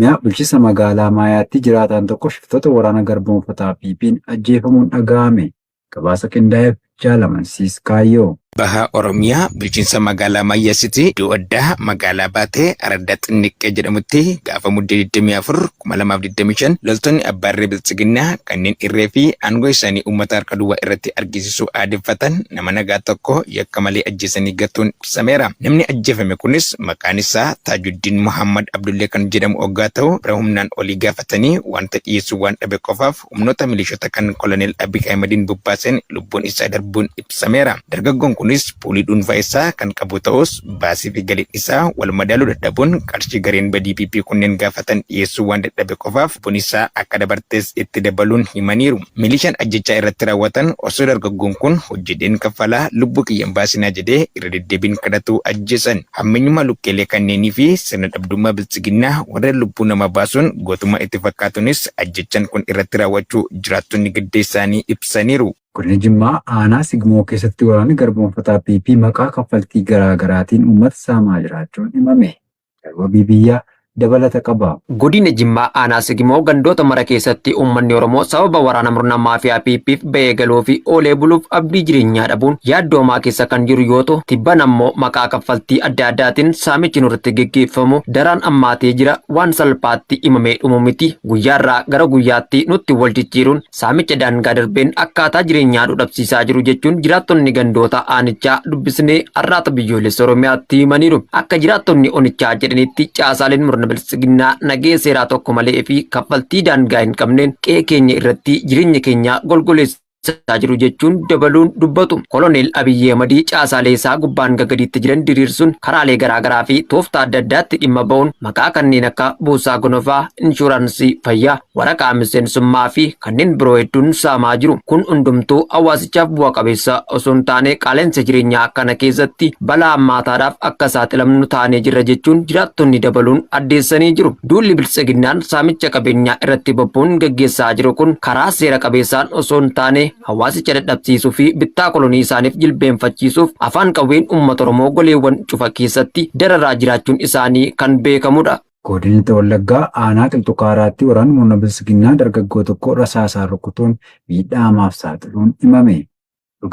Oromiyaa bulchiinsa magaalaa Maayaatti jiraataan tokko shiftoota waraana garboonfataa PP'n ajjeefamuun dhaga'ame. Gabaasa qindaa'eef Jaalamansiis Kaayyoo. Baha Oromiyaa bulchiinsa magaalaa Maayaatti iddoo addaa magaalaa baatee Araddaa Xinniqqee jedhamutti gaafa muddee 24 2025 loltoonni Abbaarree Biltsiginnaa kanneen irree fi aangoo isaanii uummata harka duwwaa irratti argisiisuu aadeffatan nama nagaa tokko yakka malee ajjeesanii gatuun ibsameera. Namni ajjeefame kunis maqaan isaa Taajuddiin Muhammad Abdullee kan jedhamu hoggaa ta'u bira humnaan olii gaafatanii wanta dhiyeessuu waan dhabe qofaaf humnoota milishoota kan Koloneel Abiy Ahmediin bobbaasan lubbuun isaa darbuun ibsameera. Dargaggoon kunis puulii dhuunfaa isaa kan qabu ta'us baasii fi galiin isaa wal madaaluu dadhabuun qarshii gareen BDPP kunneen gaafatan dhiyeessuu waan dadhabe qofaaf lubbuun isaa akka dabartees itti dabaluun himaniiru. Milishaan ajjechaa irratti raawwatan osoo dargaggoon kun hojjeteen kaffalaa lubbuu kiyyan baasinaa jedhee irra deddeebiin kadhatu ajjeesan. Hammeenyummaa lukkeelee kanneenii fi sirna dhabdummaa Biltsiginnaa warra lubbuu nama baasuun gootummaa itti fakkaatunis ajjechaan kun irratti raawwachuu jiraattonni gadda isaanii ibsaniiru. Godina Jimmaa aanaa Sigmoo keessatti waraanni garboonfataa PP maqaa kaffaltii garaa garaatiin uummata saamaa jiraachuun himame. Sababii biyyaa dabalata qaba. Godina Jimmaa aanaa Sigmoo gandoota mara keessatti uummanni Oromoo sababa waraana murna maafiyaa PP'f ba'ee galuu fi oolee buluuf abdii jireenyaa dhabuun yaaddoomaa keessa kan jiru yoo ta'u tibban ammoo maqaa kaffaltii adda addaatiin saamichi nurratti geggeeffamu daraan ammaatee jira waan salphaatti himamee dhumu miti. Guyyaarraa gara guyyaatti nutti wal jijjiiruun saamicha daangaa darbeen akkaataa jireenyaa dhabsiisaa jiru jechuun jiraattonni gandoota aanichaa dubbisnee har'aata biyyoolessa Oromiyaatti himaniiru. Akka jiraattonni onichaa jedhanitti caasaaleen murna Biltsiginnaa nagee seeraa tokko malee fi kaffaltii daangaa hin qabneen qe'ee keenya irratti jireenya keenya golgoleessaa jiru jechuun dabaluun dubbatu. Koloneel Abiy Ahmed caasaalee isaa gubbaan gagadiitti jiran diriirsuun karaalee garaagaraa fi tooftaa adda addaatti dhimma ba'uun maqaa kanneen akka buusaa gonofaa, inshuraansii fayyaa, waraqaa miseensummaa fi kanneen biroo hedduun saamaa jiru. Kun hundumtuu hawaasichaaf bu'a qabeessa osoo hin taane qaala'insa jireenyaa kana keessatti balaa hammaataadhaaf akka saaxilamnu taanee jirra jechuun jiraattonni dabaluun addeessanii jiru. Duulli Biltsiginnaan saamicha qabeenyaa irratti bobbaa'uun gaggeessaa jiru kun karaa seera qabeessaan osoo hin taane hawaasicha dadhabsiisuu fi bittaa kolonii isaaniif jilbeenfachiisuuf afaan qawween uummata Oromoo goleewwan cufa keessatti dararaa jiraachuun isaanii kan beekamudha. Godina Wallaggaa aanaa Qilxukaaraatti waraanni murna Biltsiginnaa dargaggoo tokko rasaasaan rukutuun miidhaa hamaaf saaxiluun himame.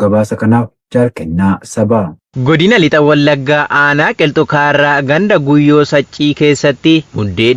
Gabaasa kanaaf Jaarkennaa Sabaa. Godina Lixa Wallaggaa aanaa Qilxukaarraa ganda Guyyoo Saccii keessatti muddee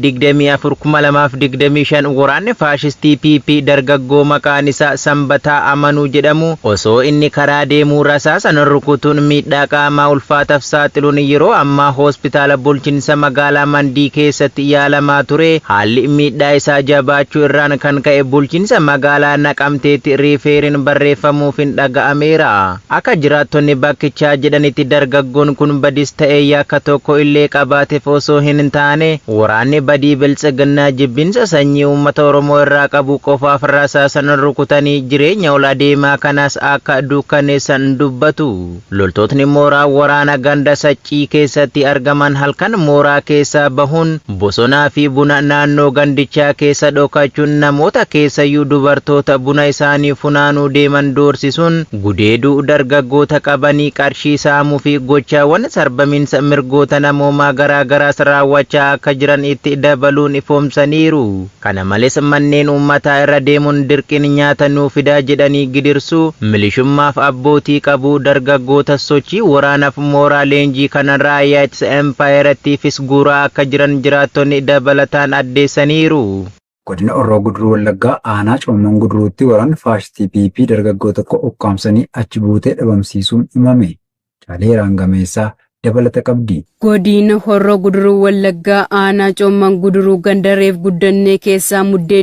24,2025 waraanni faashistii PP dargaggoo maqaan isaa Sanbataa Amanuu jedhamu osoo inni karaa deemuu rasaasaan rukutuun miidhaa qaamaa ulfaataaf saaxiluun yeroo ammaa hospitaala bulchiinsa magaalaa Mandii keessatti yaalamaa ture. Haalli miidhaa isaa jabaachuu irraan kan ka'e bulchiinsa magaalaa Naqamteetti riifeeriin barreeffamuuf hin dhaga'ameera. Akka jiraattonni bakkichaa jedhan dargaggoon kun badis ta'ee yakka tokko illee qabaateef osoo hin taane waraanni badii Biltsiginnaa jibbinsa sanyii uummata Oromoo irraa qabu qofaaf rasaasaan rukutanii jireenya ol adeemaa kanaas akka dukkaneessan dubbatu. Loltootni mooraa waraana ganda Saccii keessatti argaman halkan mooraa keessaa bahuun bosonaa fi buna naannoo gandichaa keessa dhokachuun namoota keessayyuu dubartoota buna isaanii funaanuu deeman doorsisuun gudeeduu dargaggoota qabanii qarshii saamuu fi gochaawwan sarbamiinsa mirgoota namoomaa garaagaraas raawwachaa akka jiran itti dabaluun ifoomsaniiru. Kana malees manneen uummataa irra deemuun dirqiin nyaata nuu fidaa jedhanii gidirsuu milishummaaf abbootii qabuu dargaggoota sochii waraanaaf mooraa leenjii kana raayyaa ittisa empaayerattiifis guuraa akka jiran jiraattonni dabalataan addeessaniiru. Godina Orroo Guduruu Wallaggaa aanaa Coomman Guduruutti waraanni faashistii PP dargaggoo tokko ukkaamsanii achi buutee dhabamsiisuun himame. Caalee Raangameessaa dabalata qabdi. Godina Horroo Guduruu Wallaggaa aanaa Coomman Guduruu gandareef guddannee keessaa muddee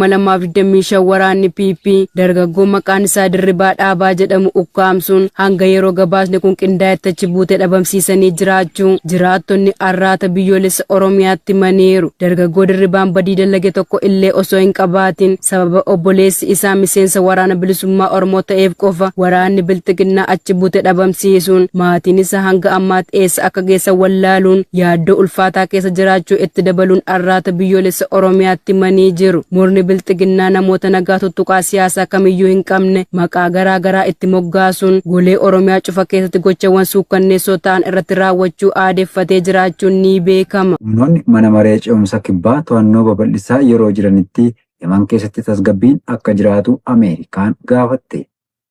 25,2025 waraanni PP dargaggoo maqaan isaa Dirribaa Dhaabaa jedhamu ukkaamsuun hanga yeroo gabaasni kun qindaa'etti achi buutee dhabamsiisanii jiraachuu jiraattonni arraata biyyoolessa Oromiyaatti maneeru. Dargaggoo Dirribaan badii dalage tokko illee osoo hin qabaatin sababa obboleessi isaa miseensa waraana bilisummaa Oromoo ta'eef qofa waraanni Biltsiginnaa achi buutee dhabamsiisuun maatiin isaa hanga hanga ammaatti eessa akka geessa wallaaluun yaaddoo ulfaataa keessa jiraachuu itti dabaluun arraata biyyoolessa Oromiyaatti himanii jiru. Murni bilxiginnaa namoota nagaa tuttuqaa siyaasaa kamiyyuu hin qabne maqaa garaa garaa itti moggaasuun golee Oromiyaa cufa keessatti gochawwan suukkanneessoo ta'an irratti raawwachuu aadeeffatee jiraachuun ni beekama. Humnoonni mana maree ce'umsa kibbaa to'annoo babal'isaa yeroo jiranitti Yemen keessatti tasgabbiin akka jiraatu Ameerikaan gaafatte.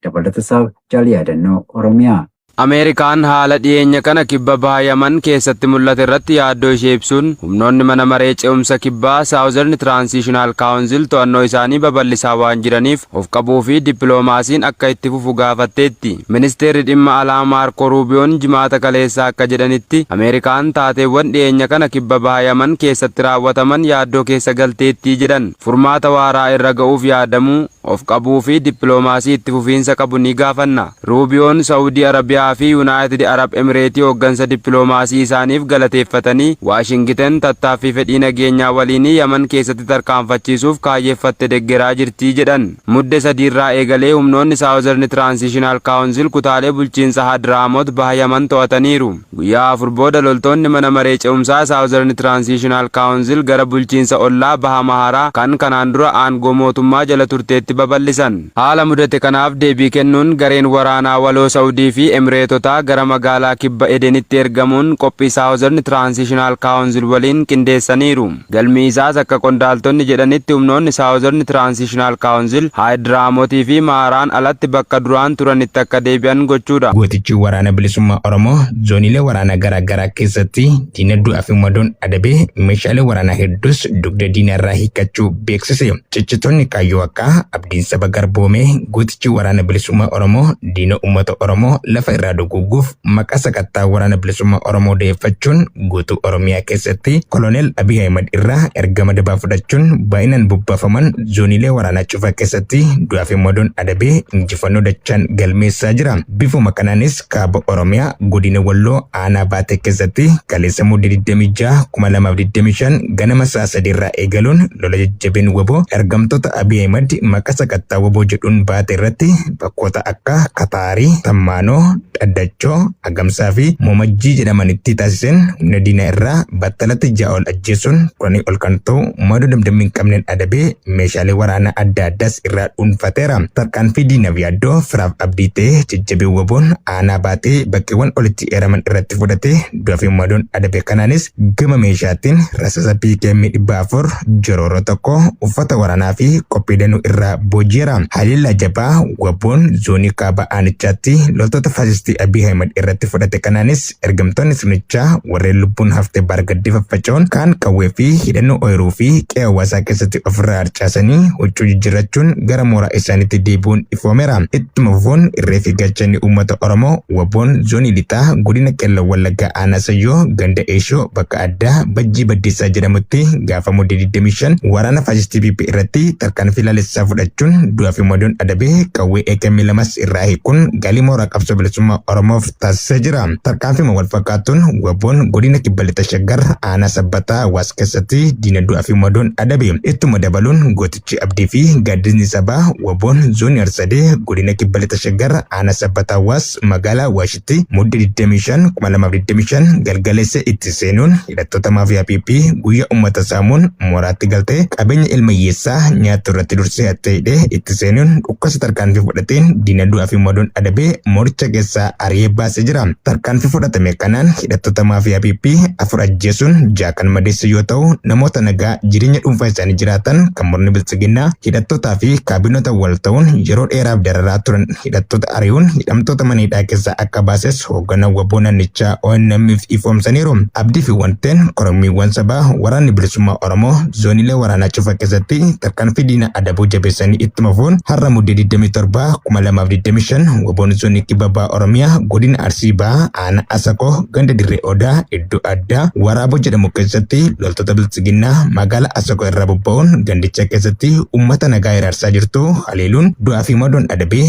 Dabalata isaaf jaal yaadannoo Oromiyaa. Ameerikaan haala dhiyeenya kana kibba baha Yaman keessatti mul'ate irratti yaaddoo ishee ibsuun humnoonni mana maree ce'umsa kibbaa Southern Transitional Council to'annoo isaanii babal'isaa waan jiraniif of qabuu fi dippiloomaasiin akka itti fufu gaafatteetti. Ministeerri dhimma alaa Maarko Ruubiyoon jimaata kaleessaa akka jedhanitti Ameerikaan taateewwan dhiyeenya kana kibba baha Yaman keessatti raawwataman yaaddoo keessa galteetti jedhan. Furmaata waaraa irra ga'uuf yaadamuu of qabuu fi dippiloomaasii itti fufiinsa qabu ni gaafanna. Ruubiyoon Saawudii Arabiyaa fi United Arab Emirates hooggansa dippiloomaasii isaaniif galateeffatanii Waashingiten tattaaffii fedhii nageenyaa waliin Yaman keessatti tarkaanfachiisuuf kaayyeeffatte deggeraa jirti jedhan. Mudde 3 irraa eegalee humnoonni Southern Transitional Council kutaalee bulchiinsa Hadraamot baha Yaman to'ataniiru. Guyyaa 4 booda loltoonni mana maree ce'umsaa Southern Transitional Council gara bulchiinsa ollaa baha Maharaa kan kanaan dura aangoo mootummaa jala turteetti babal'isan. Haala mudate kanaaf deebii kennuun gareen waraanaa waloo Saawudii fi Emireetotaa gara magaalaa kibba Edenitti ergamuun qophii Southern Transitional Council waliin qindeessaniiru. Galmi isaas akka qondaaltonni jedhanitti humnoonni Southern Transitional Council Hadraamotii fi Maharaan alatti bakka duraan turanitti akka deebi'an gochuudha. Gootichi waraana bilisummaa Oromoo zooniilee waraanaa garaa garaa keessatti diina du'aa fi madoon adabee meeshaalee waraanaa hedduus dugda diina irraa hiikkachuu beeksise. Ciccitoonni kaayyoo akka abdiin saba garboomee gootichi waraana bilisummaa Oromoo diina uummata Oromoo lafa irraa duguuguuf maqaa sakattaa waraana bilisummaa Oromoo deeffachuun guutuu Oromiyaa keessatti Koloneel Abiy Ahmed irraa ergama dabaa fudhachuun baay'inaan bubbaafaman zooniilee waraanaa cufa keessatti du'aa fi madoon adabee injifannoo dachaan galmeessaa jira. Bifuma kanaanis kaaba Oromiyaa godina Walloo aanaa Baatee keessatti kaleessa muddee 26 2025 ganama sa'a 3 irraa eegaluun lola jajjabeen waboo ergamtoota Abiy Ahmed maqaa sakattaa waboo jedhuun Baatee irratti bakkoota akka Kataarii, Tammaanoo, Dhaddachoo, Agamsaa fi Momajjii jedhamanitti taasisen humna diinaa irraa battalatti 6 ol ajjeesuun 10 ol kan ta'u madoo damdamii hin qabneen adabee meeshaalee waraanaa adda addaas irraa dhuunfateera. Tarkaanfii diinaaf yaaddoo firaaf abdii ta'ee jajjabee waboon aanaa Baatee bakkeewwan olitti eeraman irratti fudhate du'aa fi madoon adabee kanaanis gama meeshaatiin rasaasa PKM 400 jorooroo tokko uffata waraanaa fi qophii danuu irraa booji'eera. Haliilla jabaa waboon zoonii kaaba aanichaatti loltoota faasistii Abiy Ahmed irratti fudhate kanaanis ergamtoonni sirnichaa warreen lubbuun haftee baargaddii faffaca'uun kaan qawwee fi hidhannoo ooyiruu fi qe'ee hawaasaa keessatti ofirraa harcaasanii huccuu jijjiirrachuun gara mooraa isaaniitti deebi'uun ifoomeera. Ittuma fufuun irree fi gaachanni uummata Oromoo waboon zoonii lixaa godina Qellem Wallaggaa aanaa Sayyoo ganda Eeshoo bakka addaa Bajjii Baddeessaa jedhamutti gaafa muddee 25 waraana faasistii PP irratti tarkaanfii laalessaa fudhachuun du'aa fi madoon adabee qawwee AKM 2 irraa hiikuun galii mooraa qabsoo bilisummaa Oromoof taasisee jira. Tarkaanfii wal fakkaatuun waboon godina Kibba Lixa Shaggar aanaa Sabbataa Hawaas keessatti diina du'aa fi madoon adabe. Ittuma dabaluun gootichi abdii fi gaaddisni sabaa waboon zoonii Arsadee godina Kibba Lixa Shaggar aanaa Sabbataa Hawaas magaalaa Hawaashitti muddee 25 2025 galgaleessa itti seenuun hidhattoota maafiyaa PP guyyaa uummata saamuun mooraatti galtee qabeenya ilma hiyyeessaa nyaattu irratti dursee ta'ee itti seenuun dhukkasa tarkaanfii fudhateen diina du'aa fi madoon adabee mooricha keessaa ari'ee baasee jira. Tarkaanfii fudhatame kanaan hidhattoota maafiyaa PP 4 ajjeesuun 6 kan madeesse yoo ta'u namoota nagaa jireenya dhuunfaa isaanii jiraatan kan murni biltsiginnaa hidhattootaa fi kaabinoota wal ta'uun yeroo dheeraaf dararaa turan hidhattoota ari'uun hidhamtoota mana hidhaa keessaa akka baases hoogganaa waboo naannichaa ONM'if ifoomsaniiru. Abdii fi wanteen korommiiwwan sabaa waraanni bilisummaa Oromoo zooniilee waraanaa cufa keessatti tarkaanfii diina adabuu jabeessanii ittuma fufuun har'a muddee 27 2025 waboon zoonii kibba baha Oromiyaa godina Arsii bahaa aanaa Asakoo ganda Dirree Odaa iddoo addaa Waraaboo jedhamu keessatti loltoota biltsiginnaa magaalaa Asakoo irraa bobba'uun gandicha keessatti uummata nagaa hiraarsaa jirtu haleeluun du'aa fi madoon adabee